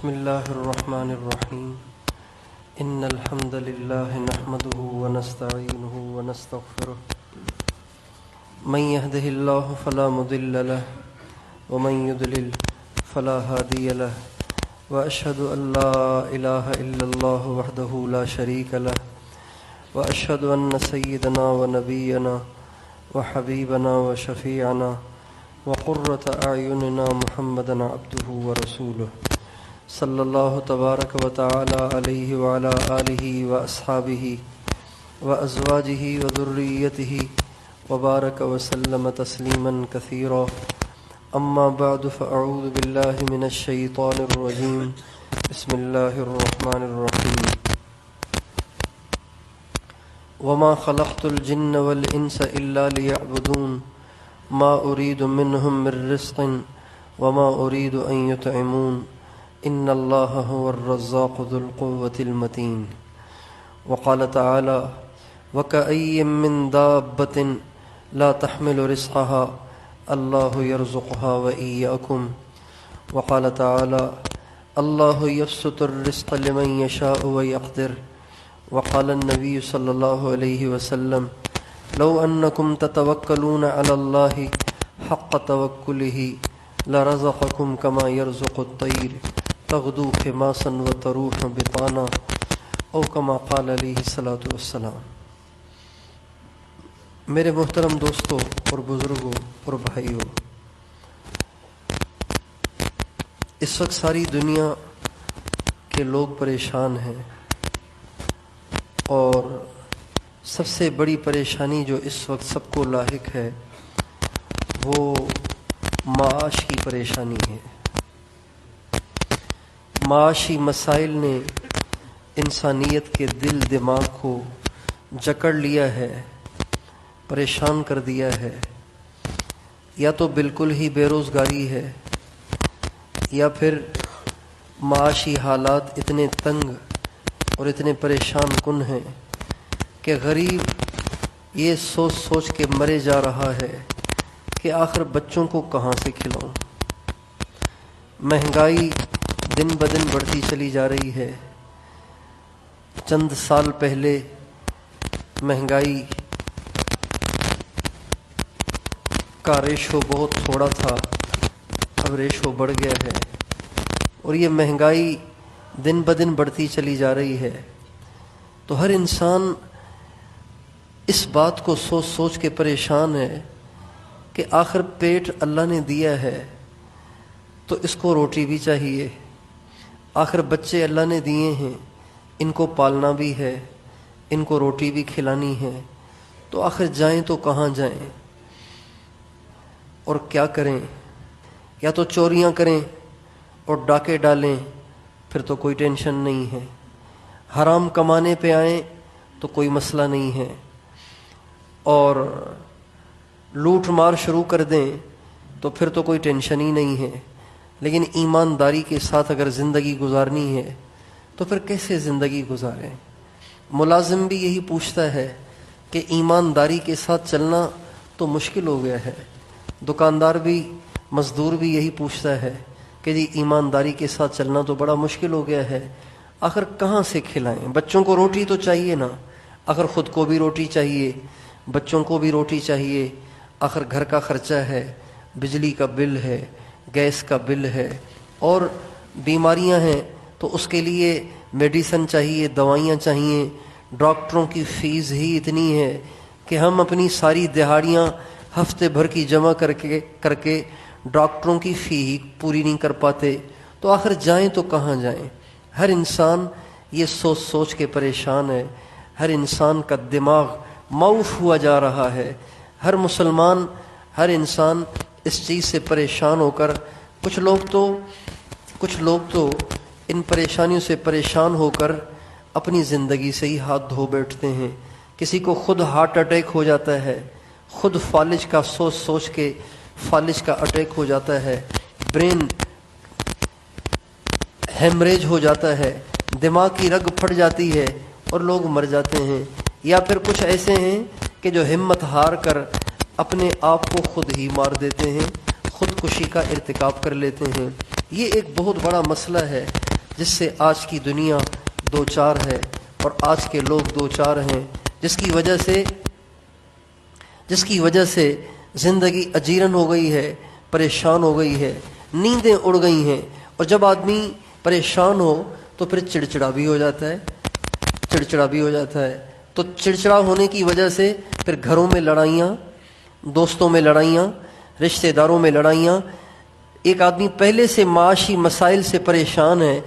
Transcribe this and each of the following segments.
بسم الله الرحمن الرحيم إن الحمد لله نحمده ونستعينه ونستغفره من يهده الله فلا مضل له ومن يضلل فلا هادي له وأشهد أن لا إله إلا الله وحده لا شريك له وأشهد أن سيدنا ونبينا وحبيبنا وشفيعنا وقرة أعيننا محمدا عبده ورسوله صلی اللہ تبارک و تعالی علیہ وعلی آلہ واصحابہ وازواجہ وذریتہ وبارک وسلم تسلیما کثیرا اما بعد فاعوذ باللہ من الشیطان الرجیم بسم اللہ الرحمن الرحیم وما خلقت الجن والانس الا لیعبدون ما اريد منهم من رزق وما اريد ان يطعمون ان اللہ هو الرزاق ذو القوة المتین وقال تعالی وكأي من دابة لا تحمل رزقها اللہ يرزقها وإياكم وقال تعالی اللہ يبسط الرزق لمن يشاء ويقدر وقال النبي صلی اللہ علیہ وسلم لو انکم تتوکلون علی اللہ حق توکلہ لرزقکم کما يرزق الطیر تغدو خماسا وتروح بطانا او کما قال علیہ الصلاۃ والسلام۔ میرے محترم دوستوں اور بزرگوں اور بھائیوں، اس وقت ساری دنیا کے لوگ پریشان ہیں، اور سب سے بڑی پریشانی جو اس وقت سب کو لاحق ہے وہ معاش کی پریشانی ہے۔ معاشی مسائل نے انسانیت کے دل دماغ کو جکڑ لیا ہے، پریشان کر دیا ہے۔ یا تو بالکل ہی بے روزگاری ہے، یا پھر معاشی حالات اتنے تنگ اور اتنے پریشان کن ہیں کہ غریب یہ سوچ سوچ کے مرے جا رہا ہے کہ آخر بچوں کو کہاں سے کھلاؤں۔ مہنگائی دن بدن بڑھتی چلی جا رہی ہے۔ چند سال پہلے مہنگائی کا ریشو بہت تھوڑا تھا، اب ریشو بڑھ گیا ہے، اور یہ مہنگائی دن بدن بڑھتی چلی جا رہی ہے۔ تو ہر انسان اس بات کو سوچ سوچ کے پریشان ہے کہ آخر پیٹ اللہ نے دیا ہے تو اس کو روٹی بھی چاہیے، آخر بچے اللہ نے دیے ہیں، ان کو پالنا بھی ہے، ان کو روٹی بھی کھلانی ہے، تو آخر جائیں تو کہاں جائیں اور کیا کریں؟ یا تو چوریاں کریں اور ڈاکے ڈالیں، پھر تو کوئی ٹینشن نہیں ہے۔ حرام کمانے پہ آئیں تو کوئی مسئلہ نہیں ہے، اور لوٹ مار شروع کر دیں تو پھر تو کوئی ٹینشن ہی نہیں ہے۔ لیکن ایمانداری کے ساتھ اگر زندگی گزارنی ہے تو پھر کیسے زندگی گزاریں؟ ملازم بھی یہی پوچھتا ہے کہ ایمانداری کے ساتھ چلنا تو مشکل ہو گیا ہے، دکاندار بھی، مزدور بھی یہی پوچھتا ہے کہ جی ایمانداری کے ساتھ چلنا تو بڑا مشکل ہو گیا ہے، آخر کہاں سے کھلائیں؟ بچوں کو روٹی تو چاہیے نا، آخر خود کو بھی روٹی چاہیے، بچوں کو بھی روٹی چاہیے، آخر گھر کا خرچہ ہے، بجلی کا بل ہے، گیس کا بل ہے، اور بیماریاں ہیں تو اس کے لیے میڈیسن چاہیے، دوائیاں چاہیے۔ ڈاکٹروں کی فیس ہی اتنی ہے کہ ہم اپنی ساری دہاڑیاں ہفتے بھر کی جمع کر کے ڈاکٹروں کی فی ہی پوری نہیں کر پاتے، تو آخر جائیں تو کہاں جائیں؟ ہر انسان یہ سوچ سوچ کے پریشان ہے، ہر انسان کا دماغ معوف ہوا جا رہا ہے۔ ہر مسلمان، ہر انسان اس چیز سے پریشان ہو کر، کچھ لوگ تو ان پریشانیوں سے پریشان ہو کر اپنی زندگی سے ہی ہاتھ دھو بیٹھتے ہیں۔ کسی کو خود ہارٹ اٹیک ہو جاتا ہے، خود فالج کا سوچ سوچ کے فالج کا اٹیک ہو جاتا ہے، برین ہیمریج ہو جاتا ہے، دماغ کی رگ پھٹ جاتی ہے اور لوگ مر جاتے ہیں۔ یا پھر کچھ ایسے ہیں کہ جو ہمت ہار کر اپنے آپ کو خود ہی مار دیتے ہیں، خودکشی کا ارتکاب کر لیتے ہیں۔ یہ ایک بہت بڑا مسئلہ ہے۔ جس سے آج کی دنیا دو چار ہے اور آج کے لوگ دو چار ہیں، جس کی وجہ سے زندگی اجیرن ہو گئی ہے، پریشان ہو گئی ہے، نیندیں اڑ گئی ہیں۔ اور جب آدمی پریشان ہو تو پھر چڑچڑا بھی ہو جاتا ہے، تو چڑچڑا ہونے کی وجہ سے پھر گھروں میں لڑائیاں، دوستوں میں لڑائیاں، رشتہ داروں میں لڑائیاں۔ ایک آدمی پہلے سے معاشی مسائل سے پریشان ہے،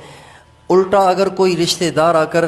الٹا اگر کوئی رشتہ دار آ کر